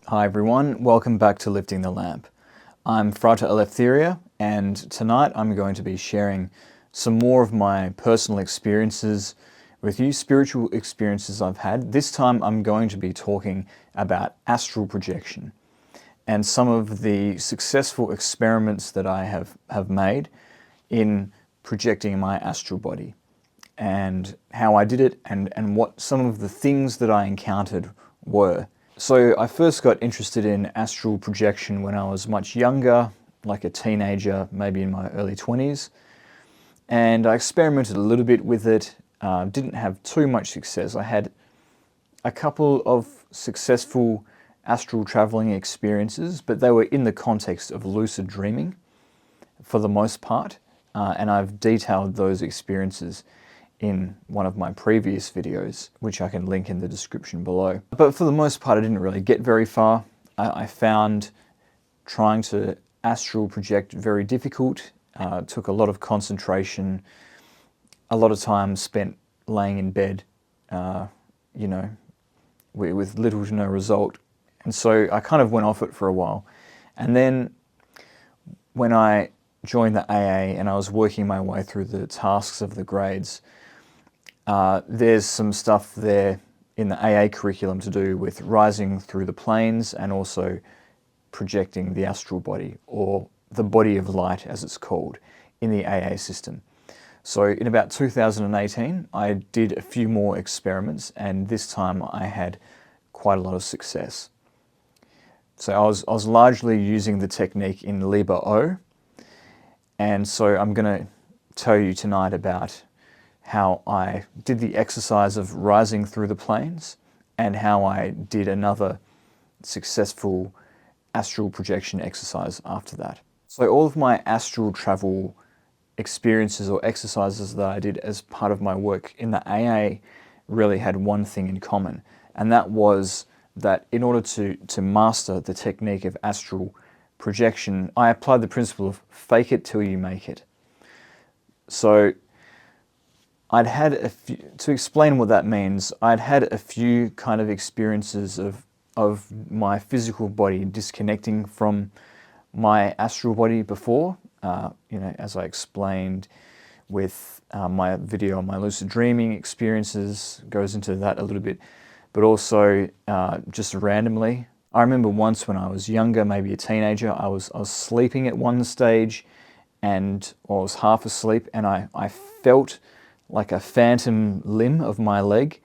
Hi everyone, welcome back to Lifting the Lamp. I'm Frater Eleftheria, and tonight I'm going to be sharing some more of my personal experiences with you, spiritual experiences I've had. This time I'm going to be talking about astral projection and some of the successful experiments that I have made in projecting my astral body and how I did it and what some of the things that I encountered were. So I first got interested in astral projection when I was much younger, like a teenager, maybe in my early 20s. And I experimented a little bit with it, didn't have too much success. I had a couple of successful astral traveling experiences, but they were in the context of lucid dreaming for the most part. And I've detailed those experiences in one of my previous videos, which I can link in the description below. But for the most part, I didn't really get very far. I found trying to astral project very difficult. Took a lot of concentration, a lot of time spent laying in bed, with little to no result. And so I kind of went off it for a while. And then when I joined the AA and I was working my way through the tasks of the grades, there's some stuff there in the AA curriculum to do with rising through the planes and also projecting the astral body, or the body of light as it's called in the AA system. So in about 2018, I did a few more experiments, and this time I had quite a lot of success. So I was largely using the technique in Liber O, and so I'm going to tell you tonight about how I did the exercise of rising through the planes and how I did another successful astral projection exercise after that. So all of my astral travel experiences or exercises that I did as part of my work in the AA really had one thing in common, and that was that in order to master the technique of astral projection, I applied the principle of fake it till you make it. So I'd had a few, to explain what that means, I'd had a few kind of experiences of my physical body disconnecting from my astral body before. As I explained with my video on my lucid dreaming experiences, goes into that a little bit, but also just randomly. I remember once when I was younger, maybe a teenager, I was sleeping at one stage, and I was half asleep, and I felt like a phantom limb of my leg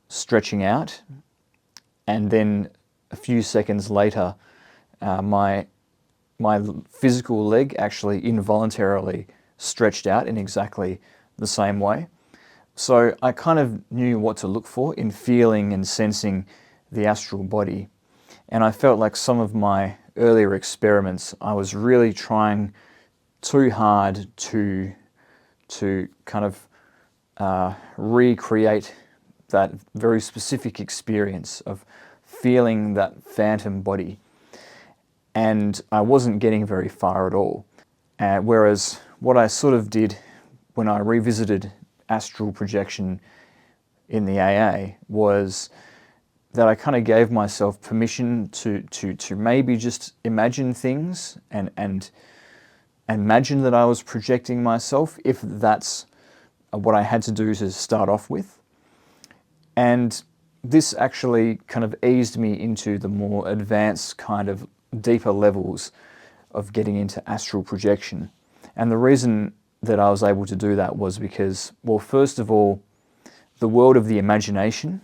stretching out, and then a few seconds later my physical leg actually involuntarily stretched out in exactly the same way. So I kind of knew what to look for in feeling and sensing the astral body, and I felt like some of my earlier experiments, I was really trying too hard to kind of recreate that very specific experience of feeling that phantom body, and I wasn't getting very far at all. Whereas what I sort of did when I revisited astral projection in the AA was that I kind of gave myself permission to maybe just imagine things and imagine that I was projecting myself, if that's what I had to do to start off with. And this actually kind of eased me into the more advanced kind of deeper levels of getting into astral projection. And the reason that I was able to do that was because, well, first of all, the world of the imagination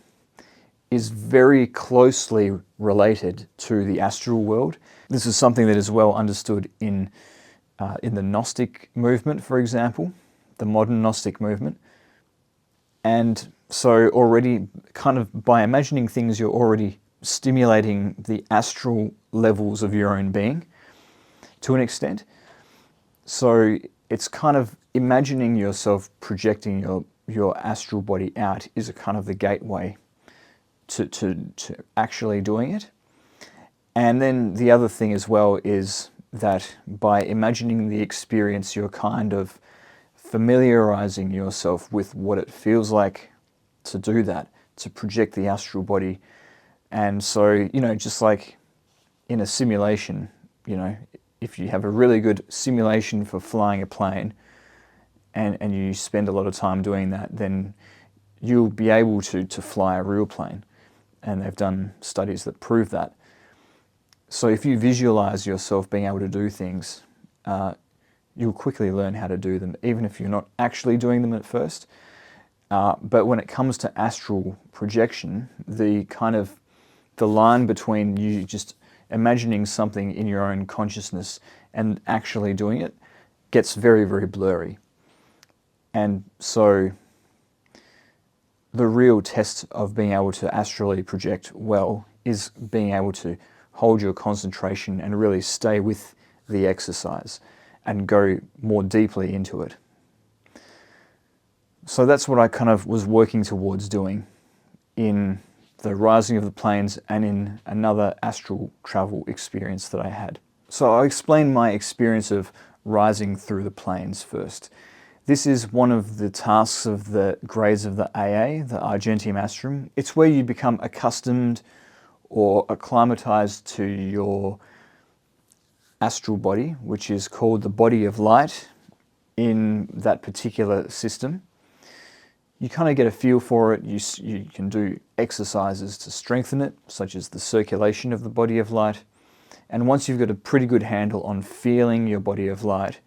is very closely related to the astral world. This is something that is well understood in the Gnostic movement, for example, the modern Gnostic movement. And so already, kind of by imagining things, you're already stimulating the astral levels of your own being to an extent. So it's kind of imagining yourself projecting your astral body out is a kind of the gateway to actually doing it. And then the other thing as well is that by imagining the experience, you're kind of familiarizing yourself with what it feels like to do that, to project the astral body. And so, just like in a simulation, you know, if you have a really good simulation for flying a plane and you spend a lot of time doing that, then you'll be able to fly a real plane. And they've done studies that prove that. So if you visualize yourself being able to do things, you'll quickly learn how to do them, even if you're not actually doing them at first. But when it comes to astral projection, the line between you just imagining something in your own consciousness and actually doing it gets very, very blurry. And so the real test of being able to astrally project well is being able to hold your concentration and really stay with the exercise and go more deeply into it. So that's what I kind of was working towards doing in the rising of the planes and in another astral travel experience that I had. So I'll explain my experience of rising through the planes first. This is one of the tasks of the grades of the AA, the Argentium Astrum. It's where you become accustomed or acclimatized to your astral body, which is called the body of light in that particular system. You kind of get a feel for it. You can do exercises to strengthen it, such as the circulation of the body of light. And once you've got a pretty good handle on feeling your body of light,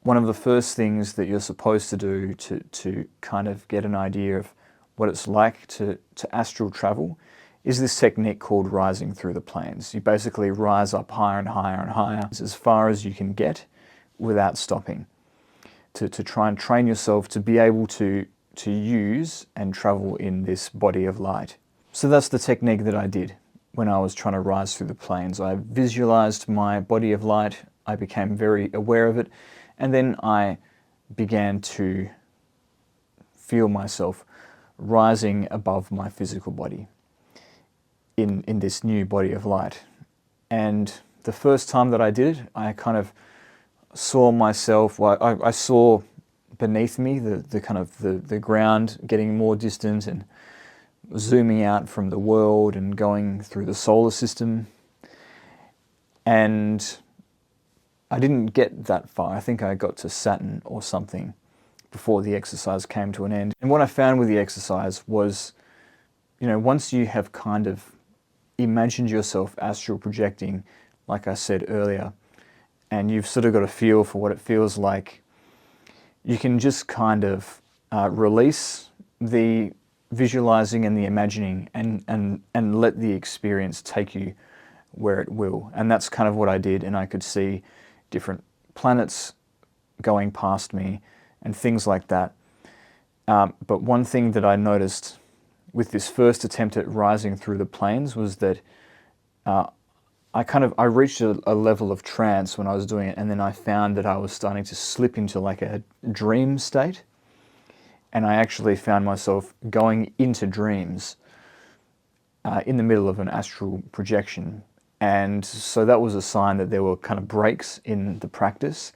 one of the first things that you're supposed to do to kind of get an idea of what it's like to astral travel is this technique called rising through the planes. You basically rise up higher and higher and higher as far as you can get without stopping to try and train yourself to be able to use and travel in this body of light. So that's the technique that I did when I was trying to rise through the planes. I visualized my body of light, I became very aware of it, and then I began to feel myself rising above my physical body in this new body of light. And the first time that I did it, I kind of saw myself, well, I saw beneath me the ground getting more distant and zooming out from the world and going through the solar system. And I didn't get that far. I think I got to Saturn or something before the exercise came to an end. And what I found with the exercise was, you know, once you have kind of imagined yourself astral projecting, like I said earlier, and you've sort of got a feel for what it feels like, you can just kind of release the visualizing and the imagining and let the experience take you where it will. And that's kind of what I did, and I could see different planets going past me and things like that. But one thing that I noticed with this first attempt at rising through the planes was that I reached a level of trance when I was doing it, and then I found that I was starting to slip into like a dream state, and I actually found myself going into dreams in the middle of an astral projection. And so that was a sign that there were kind of breaks in the practice,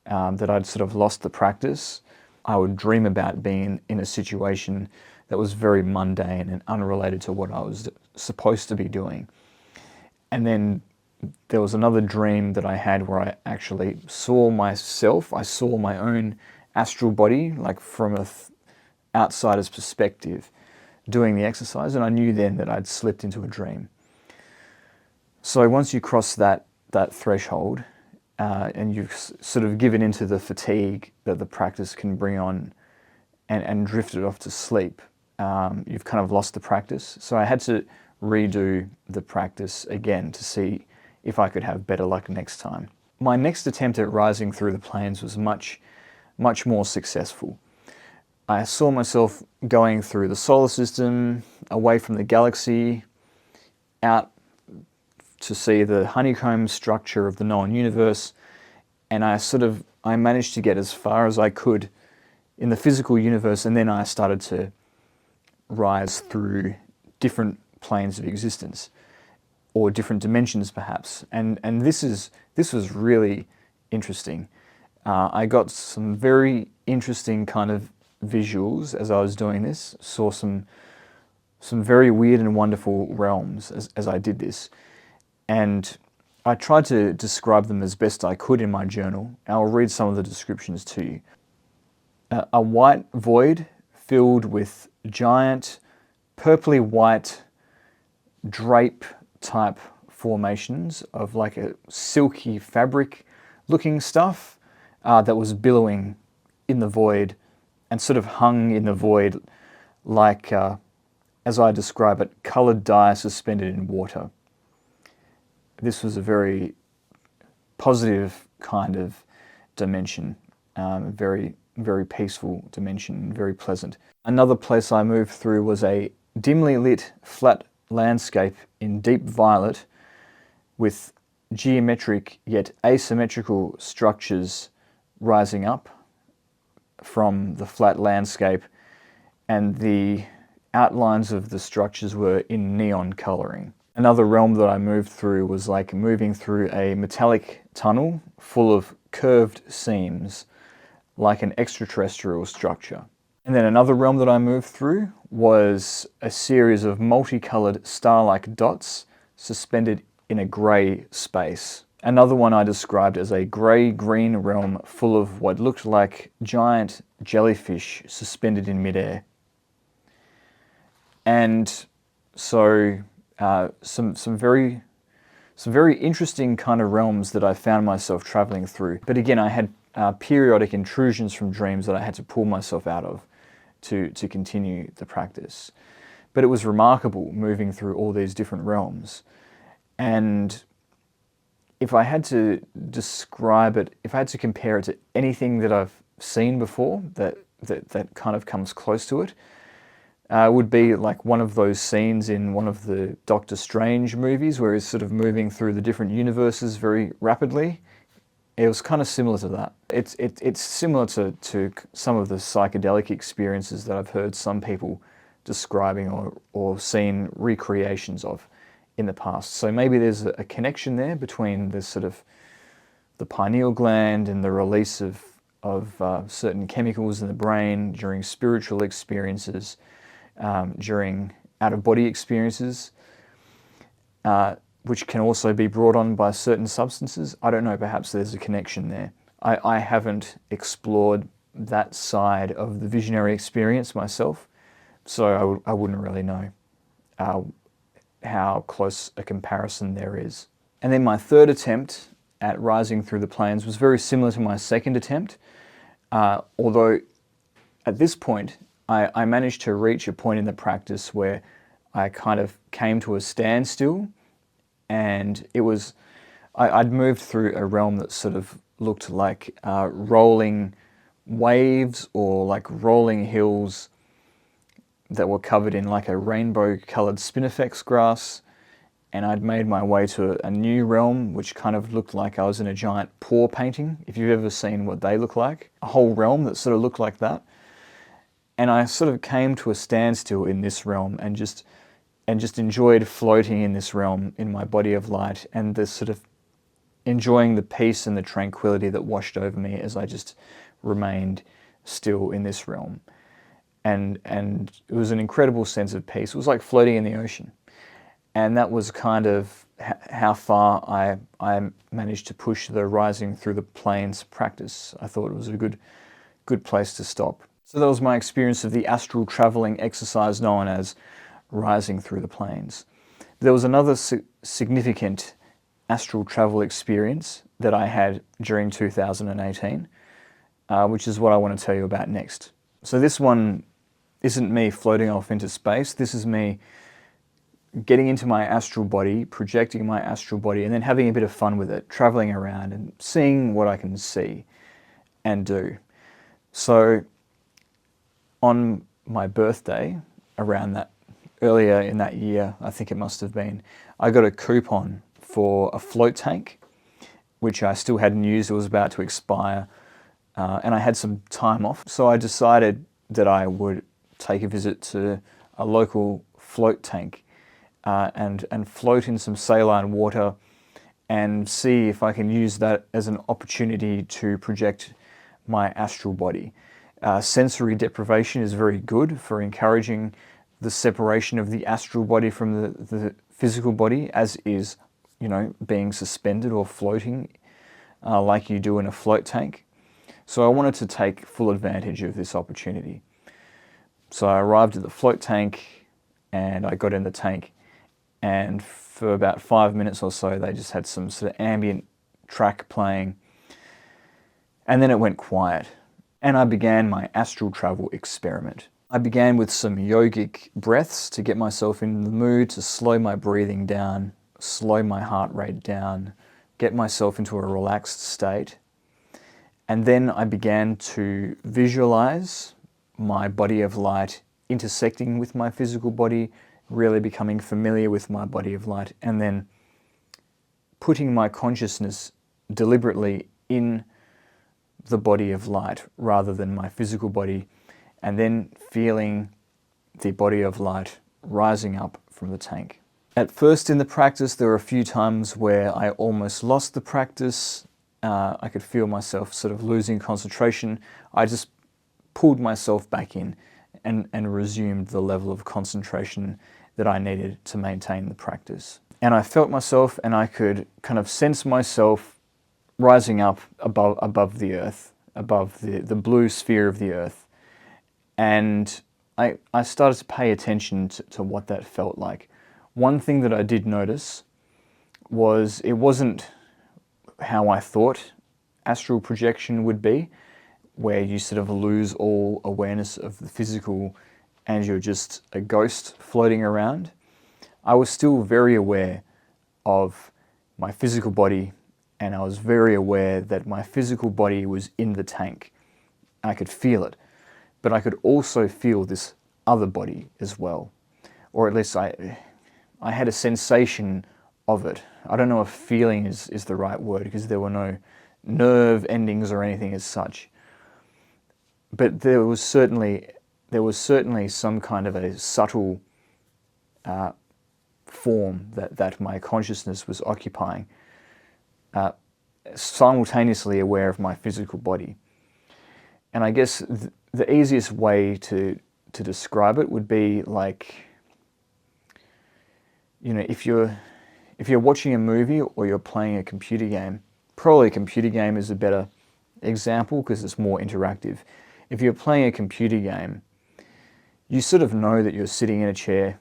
that I'd sort of lost the practice. I would dream about being in a situation that was very mundane and unrelated to what I was supposed to be doing. And then there was another dream that I had where I actually saw myself, I saw my own astral body, like from an outsider's perspective, doing the exercise, and I knew then that I'd slipped into a dream. So once you cross that threshold, and you've sort of given into the fatigue that the practice can bring on and drifted off to sleep, you've kind of lost the practice. So I had to redo the practice again to see if I could have better luck next time. My next attempt at rising through the planes was much more successful. I saw myself going through the solar system, away from the galaxy, out to see the honeycomb structure of the known universe, and I managed to get as far as I could in the physical universe, and then I started to rise through different planes of existence, or different dimensions perhaps, and this was really interesting. I got some very interesting kind of visuals as I was doing this, saw some very weird and wonderful realms as I did this. And I tried to describe them as best I could in my journal. I'll read some of the descriptions to you. A white void filled with giant purpley white drape type formations of like a silky fabric looking stuff that was billowing in the void and sort of hung in the void like, as I describe it, coloured dye suspended in water. This was a very positive kind of dimension, very, very peaceful dimension, very pleasant. Another place I moved through was a dimly lit flat landscape in deep violet with geometric yet asymmetrical structures rising up from the flat landscape, and the outlines of the structures were in neon colouring. Another realm that I moved through was like moving through a metallic tunnel full of curved seams, like an extraterrestrial structure. And then another realm that I moved through was a series of multicoloured star-like dots suspended in a grey space. Another one I described as a grey-green realm full of what looked like giant jellyfish suspended in midair. And so some very interesting kind of realms that I found myself traveling through. But again, I had periodic intrusions from dreams that I had to pull myself out of to continue the practice. But it was remarkable moving through all these different realms. And if I had to describe it, if I had to compare it to anything that I've seen before that kind of comes close to it, would be like one of those scenes in one of the Doctor Strange movies where he's sort of moving through the different universes very rapidly. It was kind of similar to that. It's similar to some of the psychedelic experiences that I've heard some people describing or seen recreations of in the past. So maybe there's a connection there between the sort of the pineal gland and the release of certain chemicals in the brain during spiritual experiences, during out-of-body experiences, which can also be brought on by certain substances. I don't know, perhaps there's a connection there. I haven't explored that side of the visionary experience myself, so I wouldn't really know how close a comparison there is. And then my third attempt at rising through the planes was very similar to my second attempt, although at this point I managed to reach a point in the practice where I kind of came to a standstill, and it was, I'd moved through a realm that sort of looked like rolling waves or like rolling hills that were covered in like a rainbow coloured spinifex grass, and I'd made my way to a new realm which kind of looked like I was in a giant paw painting, if you've ever seen what they look like. A whole realm that sort of looked like that. And I sort of came to a standstill in this realm and just enjoyed floating in this realm in my body of light, and this sort of enjoying the peace and the tranquility that washed over me as I just remained still in this realm. And it was an incredible sense of peace. It was like floating in the ocean. And that was kind of how far I managed to push the rising through the planes practice. I thought it was a good place to stop. So that was my experience of the astral traveling exercise known as rising through the planes. There was another significant astral travel experience that I had during 2018, which is what I want to tell you about next. So this one isn't me floating off into space. This is me getting into my astral body, projecting my astral body, and then having a bit of fun with it, traveling around and seeing what I can see and do. So on my birthday, around that, earlier in that year, I think it must have been, I got a coupon for a float tank, which I still hadn't used. It was about to expire, and I had some time off. So I decided that I would take a visit to a local float tank and float in some saline water and see if I can use that as an opportunity to project my astral body. Sensory deprivation is very good for encouraging the separation of the astral body from the physical body, as is being suspended or floating like you do in a float tank. So I wanted to take full advantage of this opportunity. So I arrived at the float tank and I got in the tank, and for about 5 minutes or so they just had some sort of ambient track playing, and then it went quiet and I began my astral travel experiment. I began with some yogic breaths to get myself in the mood, to slow my breathing down, slow my heart rate down, get myself into a relaxed state. And then I began to visualize my body of light intersecting with my physical body, really becoming familiar with my body of light, and then putting my consciousness deliberately in the body of light rather than my physical body, and then feeling the body of light rising up from the tank. At first in the practice, there were a few times where I almost lost the practice. I could feel myself sort of losing concentration. I just pulled myself back in and resumed the level of concentration that I needed to maintain the practice. And I felt myself, and I could kind of sense myself rising up above the earth, above the blue sphere of the earth. And I started to pay attention to what that felt like. One thing that I did notice was it wasn't how I thought astral projection would be, where you sort of lose all awareness of the physical and you're just a ghost floating around. I was still very aware of my physical body, and I was very aware that my physical body was in the tank. I could feel it, but I could also feel this other body as well, or at least I had a sensation of it. I don't know if feeling is the right word, because there were no nerve endings or anything as such. But there was certainly some kind of a subtle form that my consciousness was occupying, simultaneously aware of my physical body. And I guess the easiest way to describe it would be like, if you're watching a movie or you're playing a computer game, probably a computer game is a better example because it's more interactive. If you're playing a computer game, you sort of know that you're sitting in a chair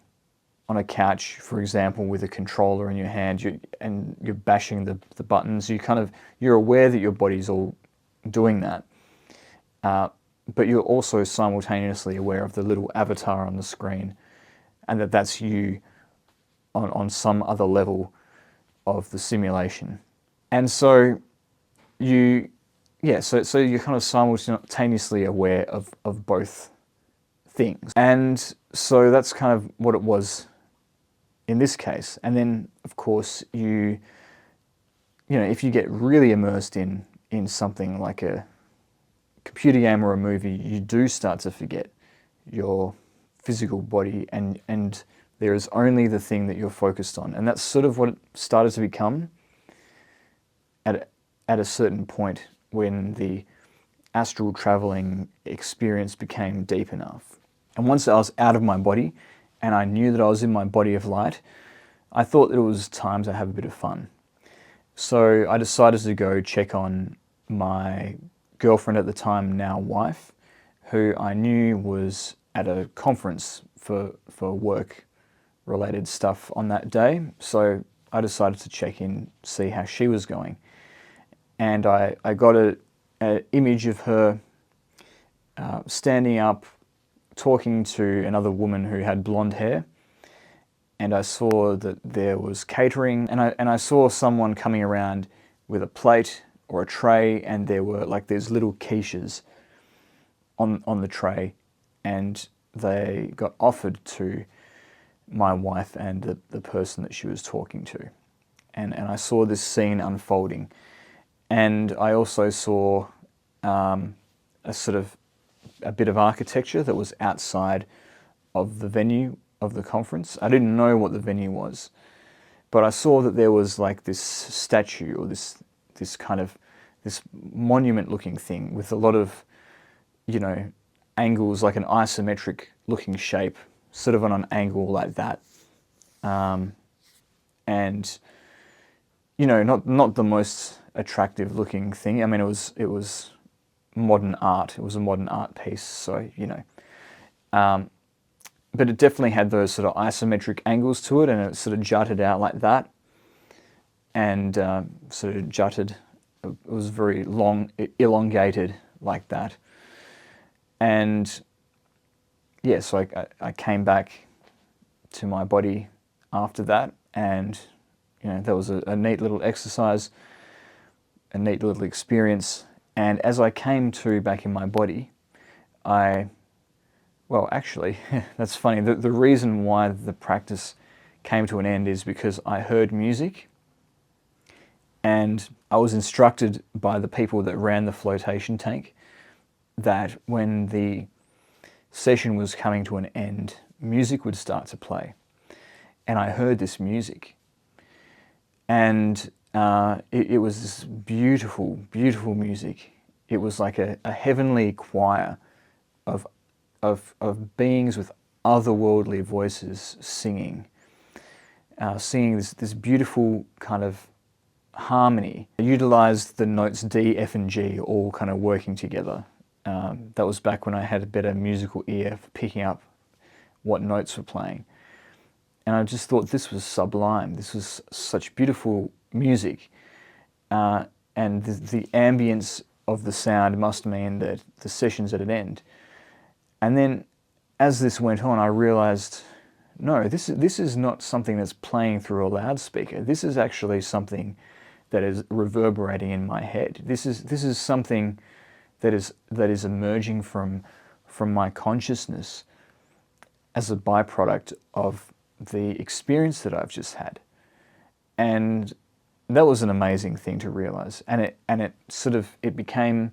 on a couch, for example, with a controller in your hand, and you're bashing the buttons. You're aware that your body's all doing that, but you're also simultaneously aware of the little avatar on the screen, and that's you on some other level of the simulation. And so you're kind of simultaneously aware of both things. And so that's kind of what it was in this case. And then, of course, if you get really immersed in something like a computer game or a movie, you do start to forget your physical body, and there is only the thing that you're focused on. And that's sort of what it started to become at a certain point when the astral traveling experience became deep enough. And once I was out of my body and I knew that I was in my body of light, I thought that it was time to have a bit of fun. So I decided to go check on my girlfriend at the time, now wife, who I knew was at a conference for work-related stuff on that day. So I decided to check in, see how she was going. And I got an image of her standing up, talking to another woman who had blonde hair. And I saw that there was catering, and I saw someone coming around with a plate or a tray, and there were like these little quiches on the tray, and they got offered to my wife and the person that she was talking to. And I saw this scene unfolding. And I also saw a bit of architecture that was outside of the venue of the conference. I didn't know what the venue was, but I saw that there was like this statue or this monument looking thing with a lot of, angles, like an isometric looking shape, sort of on an angle like that. And not the most attractive looking thing. I mean, it was modern art. It was a modern art piece, so but it definitely had those sort of isometric angles to it, and it sort of jutted out like that, and sort of jutted. It was very long, elongated like that, and yeah, so I came back to my body after that, and that was a neat little exercise, a neat little experience. And as I came to back in my body, well, actually, that's funny. The reason why the practice came to an end is because I heard music, and I was instructed by the people that ran the flotation tank that when the session was coming to an end, music would start to play. And I heard this music, and it was this beautiful, beautiful music. It was like a heavenly choir of beings with otherworldly voices singing this beautiful kind of harmony. I utilized the notes D, F, and G all kind of working together. That was back when I had a better musical ear for picking up what notes were playing. And I just thought this was sublime. This was such beautiful music. And the ambience of the sound must mean that the session's at an end. And then as this went on, I realized, no, this is not something that's playing through a loudspeaker. This is actually something that is reverberating in my head. This is something that is emerging from my consciousness as a byproduct of the experience that I've just had. And that was an amazing thing to realize. And it became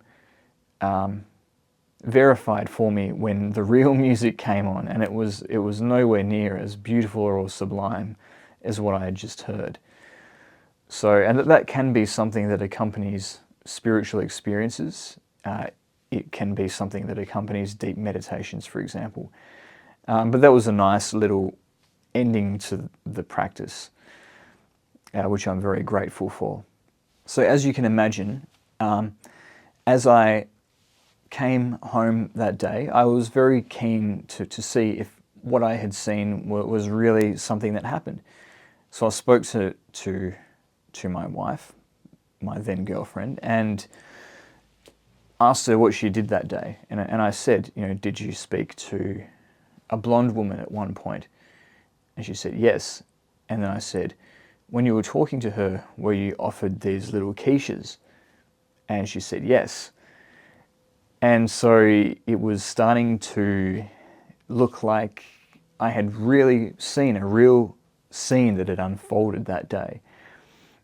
verified for me when the real music came on, and it was nowhere near as beautiful or sublime as what I had just heard. So, and that can be something that accompanies spiritual experiences. It can be something that accompanies deep meditations, for example. But that was a nice little ending to the practice, which I'm very grateful for. So as you can imagine, as I came home that day, I was very keen to see if what I had seen was really something that happened. So I spoke to my wife, my then girlfriend, and asked her what she did that day. And I said, did you speak to a blonde woman at one point? And she said, yes. And then I said, when you were talking to her, were you offered these little quiches? And she said, yes. And so it was starting to look like I had really seen a real scene that had unfolded that day.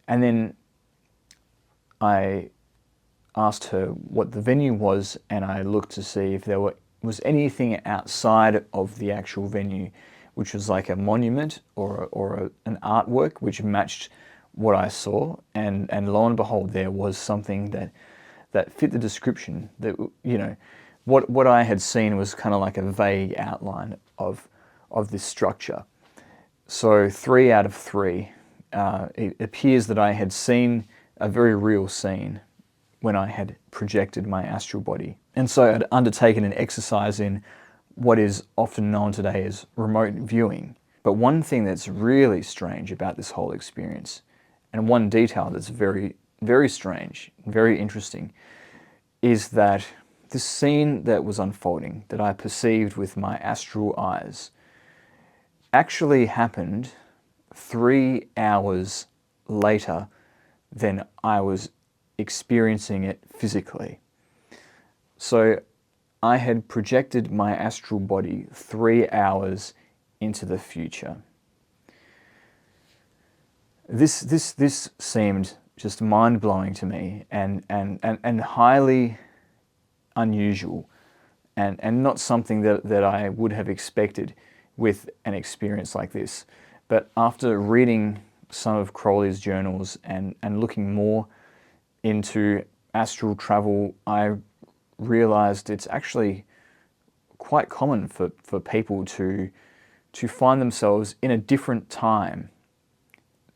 And then I asked her what the venue was, and I looked to see if there was anything outside of the actual venue, which was like a monument or an artwork which matched what I saw. And lo and behold, there was something that fit the description. That what I had seen was kind of like a vague outline of this structure. So 3 out of 3, it appears that I had seen a very real scene when I had projected my astral body. And so I'd undertaken an exercise in what is often known today as remote viewing. But one thing that's really strange about this whole experience, and one detail that's very, very strange, very interesting, is that this scene that was unfolding, that I perceived with my astral eyes, actually happened 3 hours later than I was experiencing it physically. So I had projected my astral body 3 hours into the future. This seemed just mind-blowing to me and highly unusual, and not something that I would have expected with an experience like this. But after reading some of Crowley's journals and looking more into astral travel, I realized it's actually quite common for people to find themselves in a different time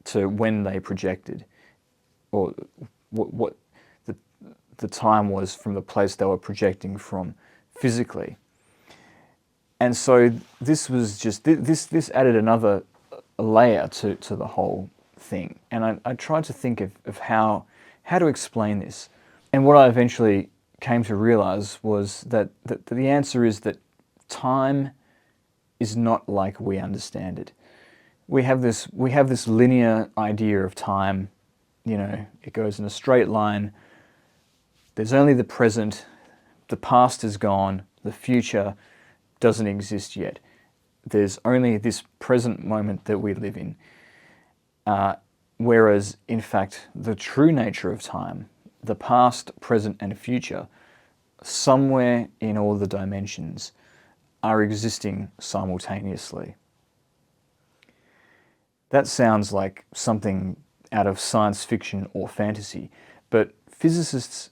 to when they projected. or what the time was from the place they were projecting from physically. And so this was just, this added another layer to the whole thing. And I tried to think of how to explain this. And what I eventually came to realize was that the answer is that time is not like we understand it. We have this linear idea of time. You know, it goes in a straight line. There's only the present. The past is gone. The future doesn't exist yet. There's only this present moment that we live in. Whereas, in fact, the true nature of time, the past, present, and future, somewhere in all the dimensions, are existing simultaneously. That sounds like something out of science fiction or fantasy, but physicists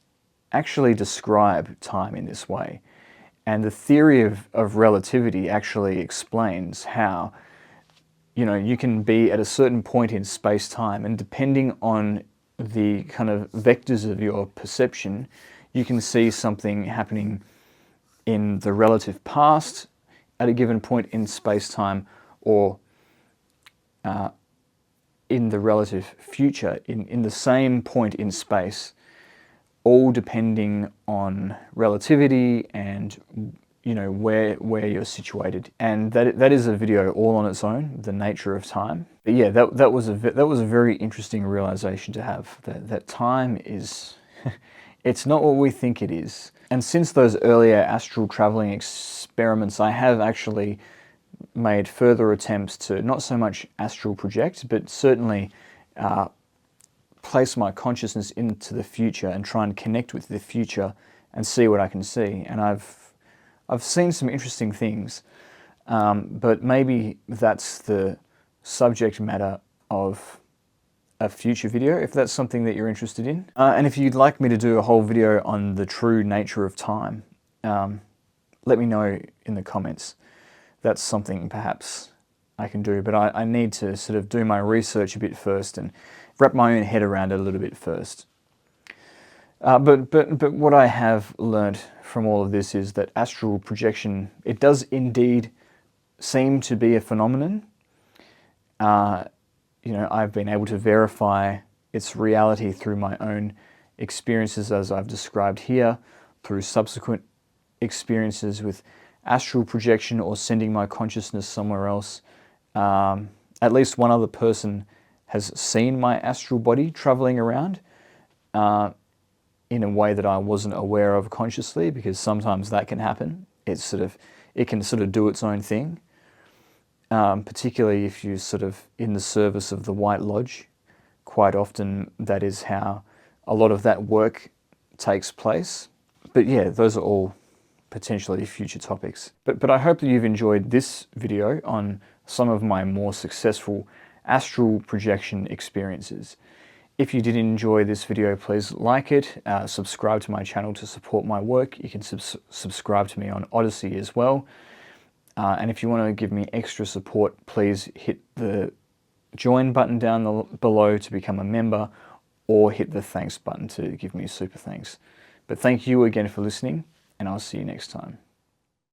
actually describe time in this way. And the theory of relativity actually explains how, you know, you can be at a certain point in space-time, and depending on the kind of vectors of your perception, you can see something happening in the relative past at a given point in space-time, or in the relative future, in the same point in space, all depending on relativity and, you know, where you're situated. And that is a video all on its own, the nature of time. But yeah, that was a very interesting realization to have, that time is it's not what we think it is. And since those earlier astral traveling experiments, I have actually made further attempts to not so much astral project, but certainly place my consciousness into the future and try and connect with the future and see what I can see. And I've seen some interesting things, but maybe that's the subject matter of a future video, if that's something that you're interested in. And if you'd like me to do a whole video on the true nature of time, let me know in the comments. That's something perhaps I can do, but I need to sort of do my research a bit first and wrap my own head around it a little bit first. But what I have learned from all of this is that astral projection, it does indeed seem to be a phenomenon. You know, I've been able to verify its reality through my own experiences, as I've described here, through subsequent experiences with astral projection or sending my consciousness somewhere else. At least one other person has seen my astral body traveling around in a way that I wasn't aware of consciously, because sometimes that can happen. It can sort of do its own thing, particularly if you're sort of in the service of the White Lodge. Quite often that is how a lot of that work takes place. But yeah, those are all potentially future topics. But I hope that you've enjoyed this video on some of my more successful astral projection experiences. If you did enjoy this video, please like it, subscribe to my channel to support my work. You can subscribe to me on Odyssey as well. And if you want to give me extra support, please hit the join button down below to become a member, or hit the thanks button to give me super thanks. But thank you again for listening, and I'll see you next time.